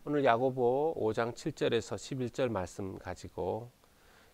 오늘 야고보 5장 7절에서 11절 말씀 가지고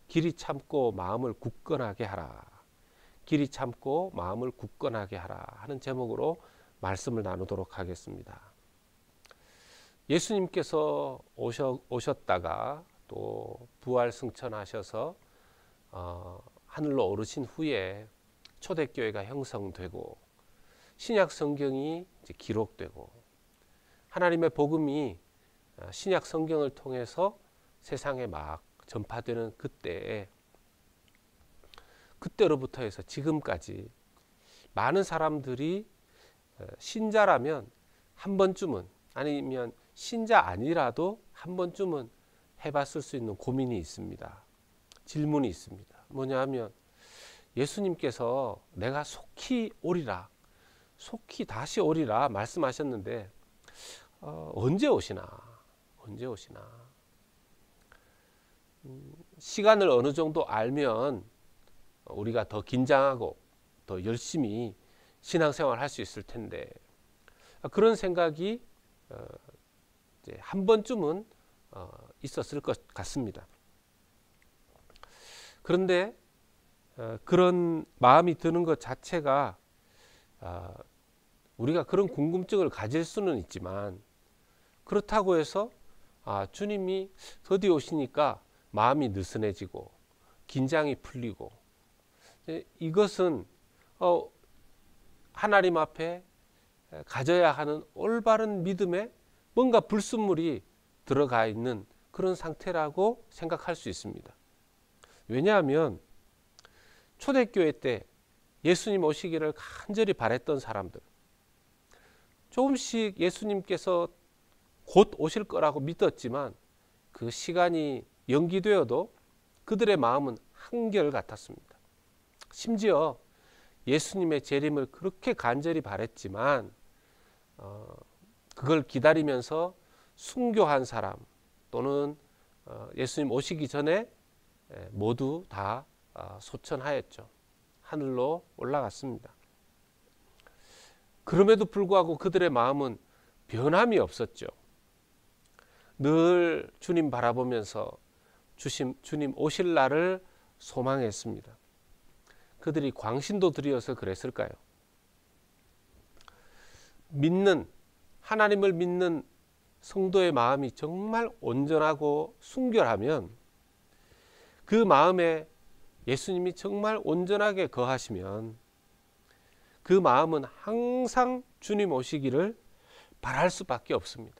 길이 참고 마음을 굳건하게 하라. 길이 참고 마음을 굳건하게 하라 하는 제목으로 말씀을 나누도록 하겠습니다. 예수님께서 오셨다가 또 부활 승천하셔서 하늘로 오르신 후에 초대교회가 형성되고 신약 성경이 이제 기록되고 하나님의 복음이 신약 성경을 통해서 세상에 막 전파되는 그때로부터 해서 지금까지 많은 사람들이 신자라면 한 번쯤은, 아니면 신자 아니라도 한 번쯤은 해봤을 수 있는 고민이 있습니다. 질문이 있습니다. 뭐냐 하면 예수님께서 내가 속히 오리라, 속히 다시 오리라 말씀하셨는데 언제 오시나? 시간을 어느 정도 알면 우리가 더 긴장하고 더 열심히 신앙생활 할 수 있을 텐데, 그런 생각이 이제 한 번쯤은 있었을 것 같습니다. 그런데 그런 마음이 드는 것 자체가 우리가 그런 궁금증을 가질 수는 있지만, 그렇다고 해서 주님이 더디 오시니까 마음이 느슨해지고 긴장이 풀리고, 이것은 하나님 앞에 가져야 하는 올바른 믿음에 뭔가 불순물이 들어가 있는 그런 상태라고 생각할 수 있습니다. 왜냐하면 초대교회 때 예수님 오시기를 간절히 바랬던 사람들, 조금씩 예수님께서 곧 오실 거라고 믿었지만 그 시간이 연기되어도 그들의 마음은 한결같았습니다. 심지어 예수님의 재림을 그렇게 간절히 바랬지만 그걸 기다리면서 순교한 사람, 또는 예수님 오시기 전에 모두 다 소천하였죠. 하늘로 올라갔습니다. 그럼에도 불구하고 그들의 마음은 변함이 없었죠. 늘 주님 바라보면서 주님 오실 날을 소망했습니다. 그들이 광신도 드려서 그랬을까요? 하나님을 믿는 성도의 마음이 정말 온전하고 순결하면, 그 마음에 예수님이 정말 온전하게 거하시면 그 마음은 항상 주님 오시기를 바랄 수밖에 없습니다.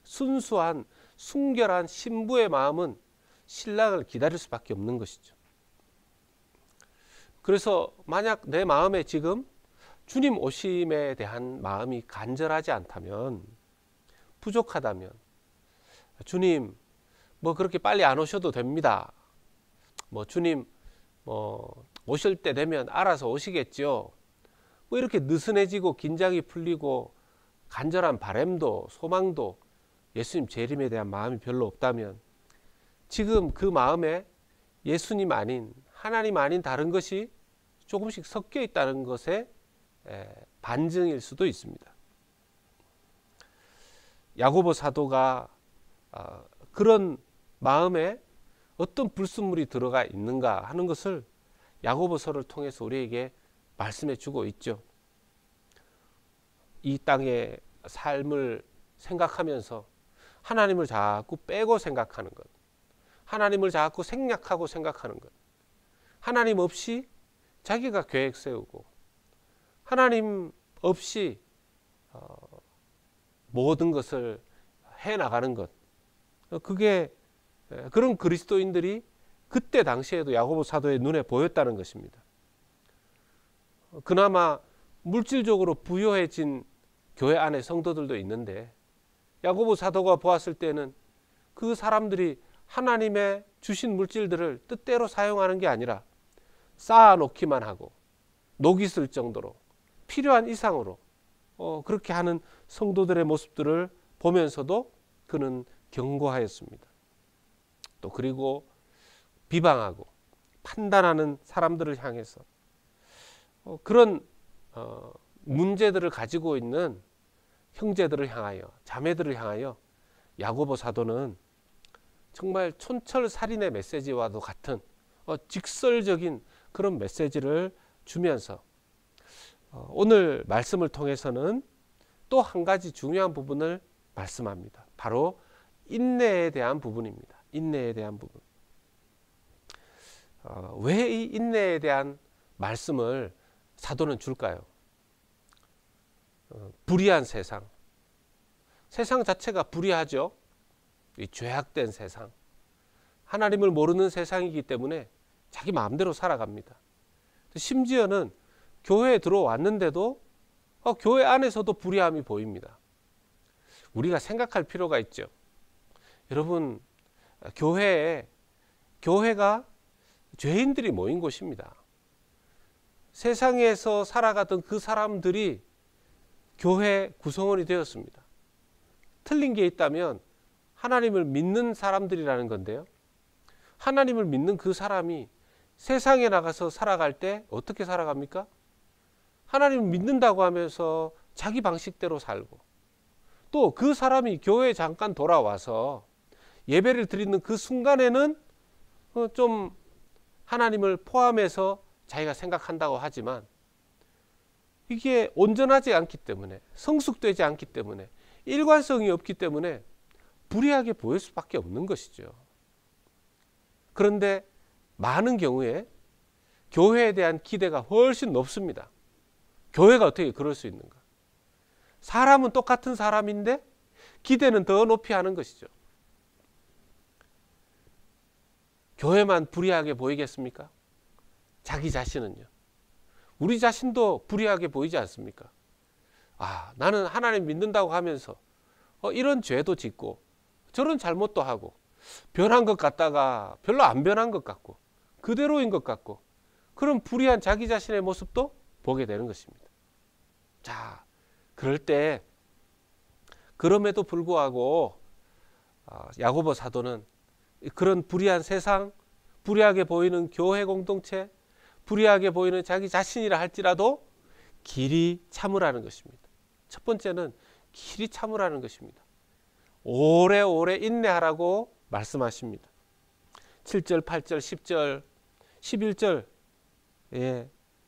순수한 순결한 신부의 마음은 신랑을 기다릴 수밖에 없는 것이죠. 그래서 만약 내 마음에 지금 주님 오심에 대한 마음이 간절하지 않다면, 부족하다면, 주님 그렇게 빨리 안 오셔도 됩니다, 주님 오실 때 되면 알아서 오시겠죠, 이렇게 느슨해지고 긴장이 풀리고 간절한 바람도 소망도 예수님 재림에 대한 마음이 별로 없다면, 지금 그 마음에 예수님 아닌, 하나님 아닌 다른 것이 조금씩 섞여 있다는 것의 반증일 수도 있습니다. 야고보 사도가 그런 마음에 어떤 불순물이 들어가 있는가 하는 것을 야고보서를 통해서 우리에게 말씀해 주고 있죠. 이 땅의 삶을 생각하면서 하나님을 자꾸 빼고 생각하는 것, 하나님을 자꾸 생략하고 생각하는 것, 하나님 없이 자기가 계획 세우고 하나님 없이 모든 것을 해나가는 것, 그런 그리스도인들이 그때 당시에도 야고보 사도의 눈에 보였다는 것입니다. 그나마 물질적으로 부유해진 교회 안에 성도들도 있는데, 야고보 사도가 보았을 때는 그 사람들이 하나님의 주신 물질들을 뜻대로 사용하는 게 아니라 쌓아놓기만 하고 녹이 슬 정도로 필요한 이상으로 그렇게 하는 성도들의 모습들을 보면서도 그는 경고하였습니다. 또 그리고 비방하고 판단하는 사람들을 향해서 그런 문제들을 가지고 있는 형제들을 향하여, 자매들을 향하여 야고보 사도는 정말 촌철살인의 메시지와도 같은 직설적인 그런 메시지를 주면서 오늘 말씀을 통해서는 또 한 가지 중요한 부분을 말씀합니다. 바로 인내에 대한 부분입니다. 인내에 대한 부분. 왜 이 인내에 대한 말씀을 사도는 줄까요? 불의한 세상. 세상 자체가 불의하죠. 이 죄악된 세상. 하나님을 모르는 세상이기 때문에 자기 마음대로 살아갑니다. 심지어는 교회에 들어왔는데도 교회 안에서도 불의함이 보입니다. 우리가 생각할 필요가 있죠. 여러분, 교회가 죄인들이 모인 곳입니다. 세상에서 살아가던 그 사람들이 교회 구성원이 되었습니다. 틀린 게 있다면 하나님을 믿는 사람들이라는 건데요. 하나님을 믿는 그 사람이 세상에 나가서 살아갈 때 어떻게 살아갑니까? 하나님을 믿는다고 하면서 자기 방식대로 살고, 또 그 사람이 교회에 잠깐 돌아와서 예배를 드리는 그 순간에는 좀 하나님을 포함해서 자기가 생각한다고 하지만 이게 온전하지 않기 때문에, 성숙되지 않기 때문에, 일관성이 없기 때문에 불의하게 보일 수밖에 없는 것이죠. 그런데 많은 경우에 교회에 대한 기대가 훨씬 높습니다. 교회가 어떻게 그럴 수 있는가? 사람은 똑같은 사람인데 기대는 더 높이 하는 것이죠. 교회만 불의하게 보이겠습니까? 자기 자신은요. 우리 자신도 불의하게 보이지 않습니까? 나는 하나님 믿는다고 하면서 이런 죄도 짓고 저런 잘못도 하고 변한 것 같다가 별로 안 변한 것 같고 그대로인 것 같고, 그런 불의한 자기 자신의 모습도 보게 되는 것입니다. 자, 그럴 때 그럼에도 불구하고 야고보 사도는 그런 불의한 세상, 불의하게 보이는 교회 공동체, 불의하게 보이는 자기 자신이라 할지라도 길이 참으라는 것입니다. 첫 번째는 길이 참으라는 것입니다. 오래오래 인내하라고 말씀하십니다. 7절, 8절, 10절, 11절,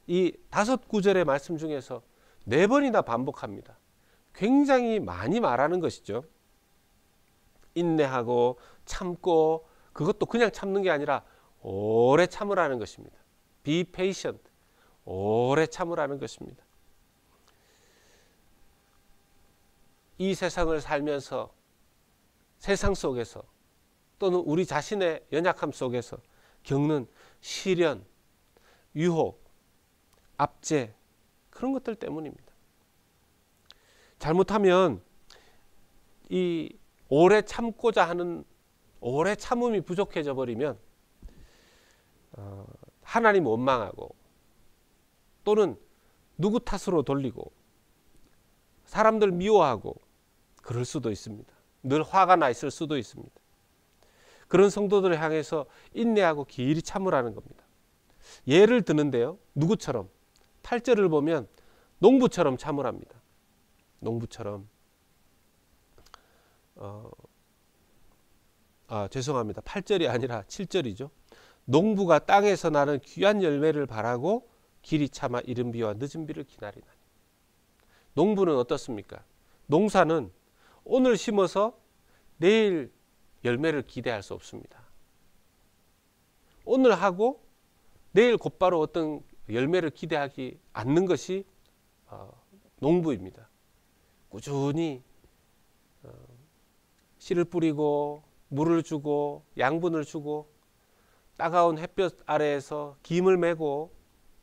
이 5구절의 말씀 중에서 4번이나 반복합니다. 굉장히 많이 말하는 것이죠. 인내하고 참고, 그것도 그냥 참는 게 아니라 오래 참으라는 것입니다. Be patient. 오래 참으라는 것입니다. 이 세상을 살면서, 세상 속에서, 또는 우리 자신의 연약함 속에서 겪는 시련, 유혹, 압제, 그런 것들 때문입니다. 잘못하면 이 오래 참고자 하는 오래 참음이 부족해져 버리면 하나님 원망하고, 또는 누구 탓으로 돌리고 사람들 미워하고 그럴 수도 있습니다. 늘 화가 나 있을 수도 있습니다. 그런 성도들을 향해서 인내하고 길이 참으라는 겁니다. 예를 드는데요, 누구처럼? 8절을 보면 농부처럼 참으랍니다. 농부처럼. 죄송합니다. 8절이 아니라 7절이죠. 농부가 땅에서 나는 귀한 열매를 바라고 길이 참아 이른 비와 늦은 비를 기다리나니. 농부는 어떻습니까? 농사는 오늘 심어서 내일 열매를 기대할 수 없습니다. 오늘 하고 내일 곧바로 어떤 열매를 기대하지 않는 것이 농부입니다. 꾸준히 씨를 뿌리고 물을 주고 양분을 주고 따가운 햇볕 아래에서 김을 메고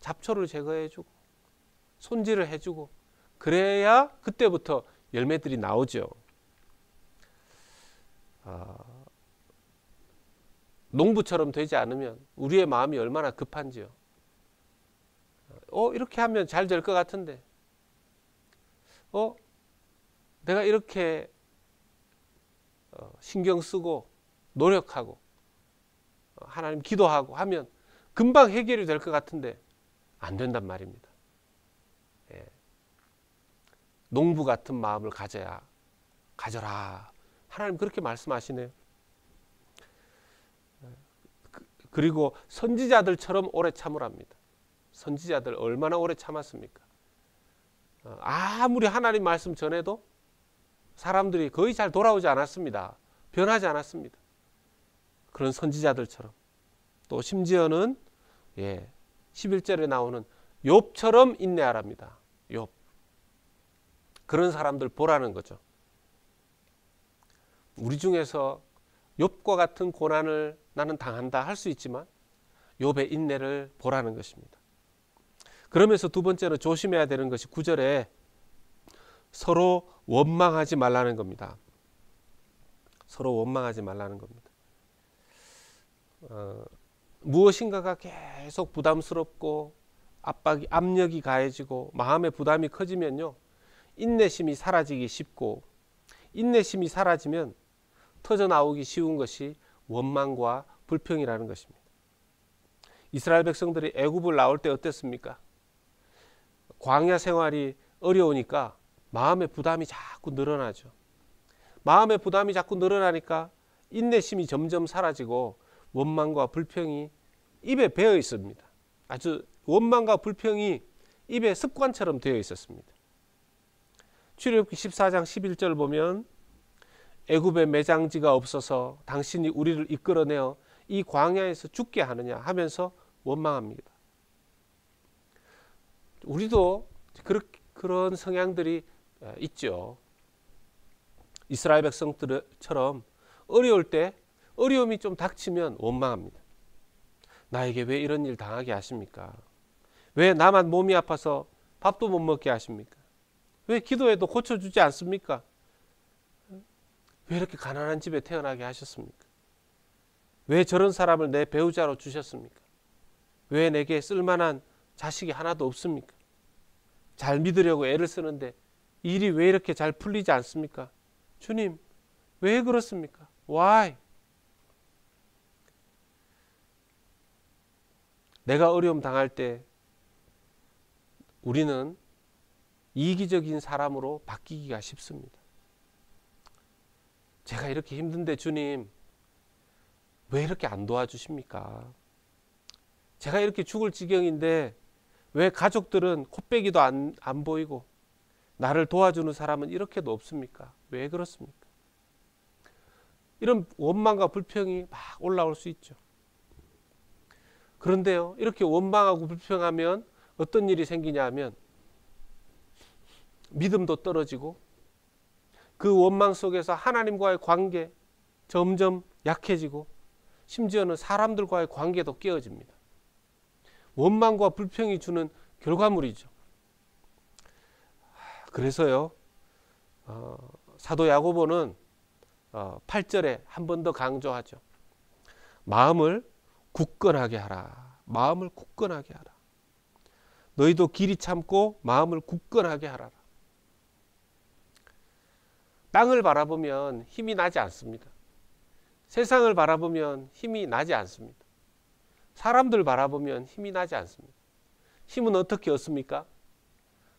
잡초를 제거해주고 손질을 해주고, 그래야 그때부터 열매들이 나오죠. 농부처럼 되지 않으면 우리의 마음이 얼마나 급한지요. 이렇게 하면 잘 될 것 같은데, 내가 이렇게 신경 쓰고 노력하고 하나님 기도하고 하면 금방 해결이 될 것 같은데 안 된단 말입니다. 농부 같은 마음을 가져라. 하나님 그렇게 말씀하시네요. 그리고 선지자들처럼 오래 참으랍니다. 선지자들 얼마나 오래 참았습니까? 아무리 하나님 말씀 전해도 사람들이 거의 잘 돌아오지 않았습니다. 변하지 않았습니다. 그런 선지자들처럼. 또 심지어는 11절에 나오는 욥처럼 인내하랍니다. 욥. 그런 사람들 보라는 거죠. 우리 중에서 욥과 같은 고난을 나는 당한다 할 수 있지만 욥의 인내를 보라는 것입니다. 그러면서 두 번째로 조심해야 되는 것이 9절에 서로 원망하지 말라는 겁니다. 서로 원망하지 말라는 겁니다. 무엇인가가 계속 부담스럽고 압력이 가해지고 마음의 부담이 커지면요, 인내심이 사라지기 쉽고, 인내심이 사라지면 터져 나오기 쉬운 것이 원망과 불평이라는 것입니다. 이스라엘 백성들이 애굽을 나올 때 어땠습니까? 광야 생활이 어려우니까 마음의 부담이 자꾸 늘어나죠. 마음의 부담이 자꾸 늘어나니까 인내심이 점점 사라지고 원망과 불평이 입에 배어 있습니다. 아주 원망과 불평이 입에 습관처럼 되어 있었습니다. 출애굽기 14장 11절 보면 애굽에 매장지가 없어서 당신이 우리를 이끌어내어 이 광야에서 죽게 하느냐 하면서 원망합니다. 우리도 그런 성향들이 있죠. 이스라엘 백성들처럼 어려울 때 어려움이 좀 닥치면 원망합니다. 나에게 왜 이런 일 당하게 하십니까? 왜 나만 몸이 아파서 밥도 못 먹게 하십니까? 왜 기도해도 고쳐주지 않습니까? 왜 이렇게 가난한 집에 태어나게 하셨습니까? 왜 저런 사람을 내 배우자로 주셨습니까? 왜 내게 쓸만한 자식이 하나도 없습니까? 잘 믿으려고 애를 쓰는데 일이 왜 이렇게 잘 풀리지 않습니까? 주님, 왜 그렇습니까? Why? 내가 어려움 당할 때 우리는 이기적인 사람으로 바뀌기가 쉽습니다. 제가 이렇게 힘든데 주님, 왜 이렇게 안 도와주십니까? 제가 이렇게 죽을 지경인데 왜 가족들은 코빼기도 안 보이고 나를 도와주는 사람은 이렇게도 없습니까? 왜 그렇습니까? 이런 원망과 불평이 막 올라올 수 있죠. 그런데요, 이렇게 원망하고 불평하면 어떤 일이 생기냐 하면 믿음도 떨어지고 그 원망 속에서 하나님과의 관계 점점 약해지고 심지어는 사람들과의 관계도 깨어집니다. 원망과 불평이 주는 결과물이죠. 그래서요, 사도 야고보는 8절에 한 번 더 강조하죠. 마음을 굳건하게 하라. 마음을 굳건하게 하라. 너희도 길이 참고 마음을 굳건하게 하라. 땅을 바라보면 힘이 나지 않습니다. 세상을 바라보면 힘이 나지 않습니다. 사람들 바라보면 힘이 나지 않습니다. 힘은 어떻게 얻습니까?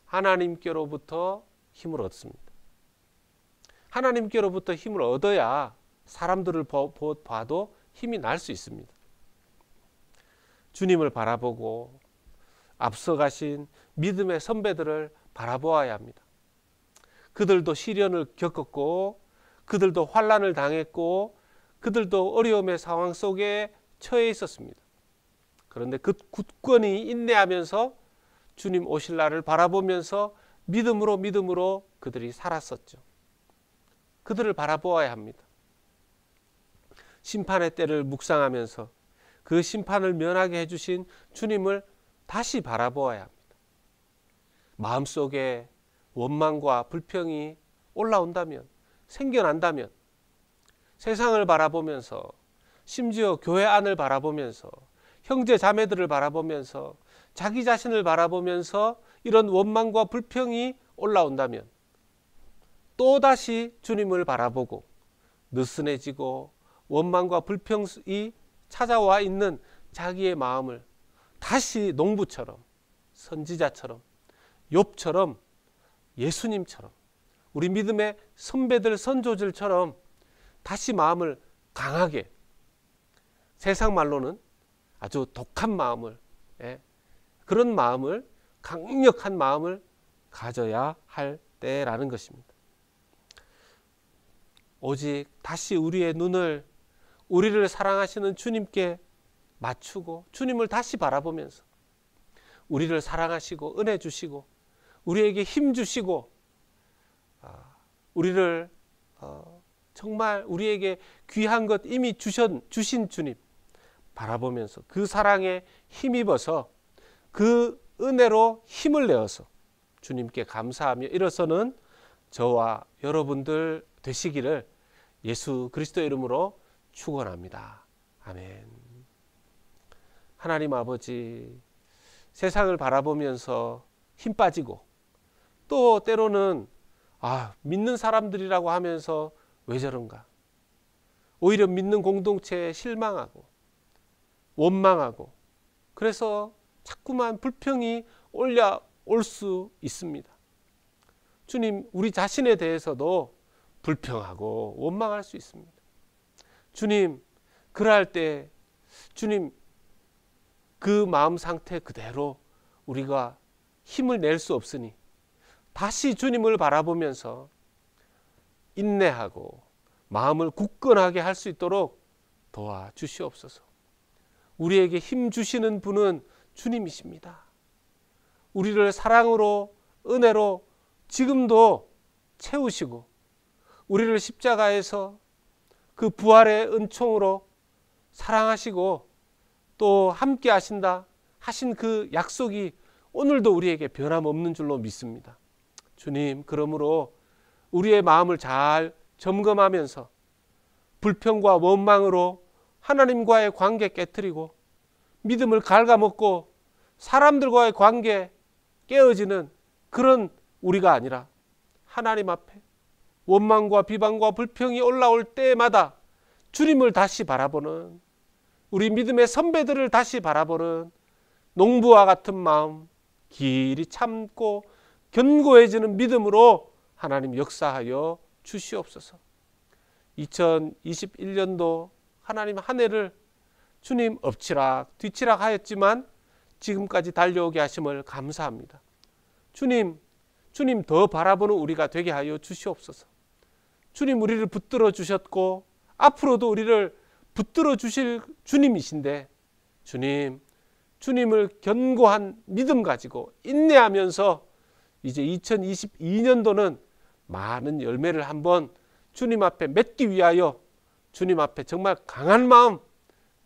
하나님께로부터 힘을 얻습니다. 하나님께로부터 힘을 얻어야 사람들을 봐도 힘이 날 수 있습니다. 주님을 바라보고 앞서가신 믿음의 선배들을 바라보아야 합니다. 그들도 시련을 겪었고 그들도 환난을 당했고 그들도 어려움의 상황 속에 처해 있었습니다. 그런데 그 굳건히 인내하면서 주님 오실 날을 바라보면서 믿음으로 그들이 살았었죠. 그들을 바라보아야 합니다. 심판의 때를 묵상하면서 그 심판을 면하게 해주신 주님을 다시 바라보아야 합니다. 마음속에 원망과 불평이 올라온다면, 생겨난다면 세상을 바라보면서 심지어 교회 안을 바라보면서 형제 자매들을 바라보면서 자기 자신을 바라보면서 이런 원망과 불평이 올라온다면 또다시 주님을 바라보고 느슨해지고 원망과 불평이 찾아와 있는 자기의 마음을 다시 농부처럼, 선지자처럼, 욥처럼, 예수님처럼, 우리 믿음의 선배들 선조들처럼 다시 마음을 강하게, 세상 말로는 아주 독한 마음을, 그런 마음을, 강력한 마음을 가져야 할 때라는 것입니다. 오직 다시 우리의 눈을 우리를 사랑하시는 주님께 맞추고 주님을 다시 바라보면서 우리를 사랑하시고 은혜 주시고 우리에게 힘 주시고 우리를 정말 우리에게 귀한 것 이미 주신 주님 바라보면서 그 사랑에 힘입어서 그 은혜로 힘을 내어서 주님께 감사하며 일어서는 저와 여러분들 되시기를 예수 그리스도의 이름으로 축원합니다. 아멘. 하나님 아버지, 세상을 바라보면서 힘 빠지고 또 때로는 믿는 사람들이라고 하면서 왜 저런가, 오히려 믿는 공동체에 실망하고 원망하고 그래서 자꾸만 불평이 올라올 수 있습니다. 주님, 우리 자신에 대해서도 불평하고 원망할 수 있습니다. 주님, 그럴 때 주님 그 마음 상태 그대로 우리가 힘을 낼 수 없으니 다시 주님을 바라보면서 인내하고 마음을 굳건하게 할 수 있도록 도와주시옵소서. 우리에게 힘 주시는 분은 주님이십니다. 우리를 사랑으로 은혜로 지금도 채우시고 우리를 십자가에서 그 부활의 은총으로 사랑하시고 또 함께 하신다 하신 그 약속이 오늘도 우리에게 변함없는 줄로 믿습니다. 주님, 그러므로 우리의 마음을 잘 점검하면서 불평과 원망으로 하나님과의 관계 깨트리고 믿음을 갉아먹고 사람들과의 관계 깨어지는 그런 우리가 아니라 하나님 앞에 원망과 비방과 불평이 올라올 때마다 주님을 다시 바라보는, 우리 믿음의 선배들을 다시 바라보는 농부와 같은 마음, 길이 참고 견고해지는 믿음으로 하나님 역사하여 주시옵소서. 2021년도 하나님 한 해를 주님 엎치락 뒤치락 하였지만 지금까지 달려오게 하심을 감사합니다. 주님 더 바라보는 우리가 되게 하여 주시옵소서. 주님, 우리를 붙들어 주셨고 앞으로도 우리를 붙들어 주실 주님이신데 주님을 견고한 믿음 가지고 인내하면서 이제 2022년도는 많은 열매를 한번 주님 앞에 맺기 위하여 주님 앞에 정말 강한 마음,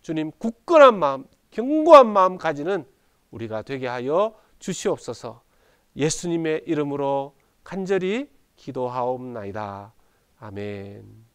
주님 굳건한 마음, 견고한 마음 가지는 우리가 되게 하여 주시옵소서. 예수님의 이름으로 간절히 기도하옵나이다. 아멘.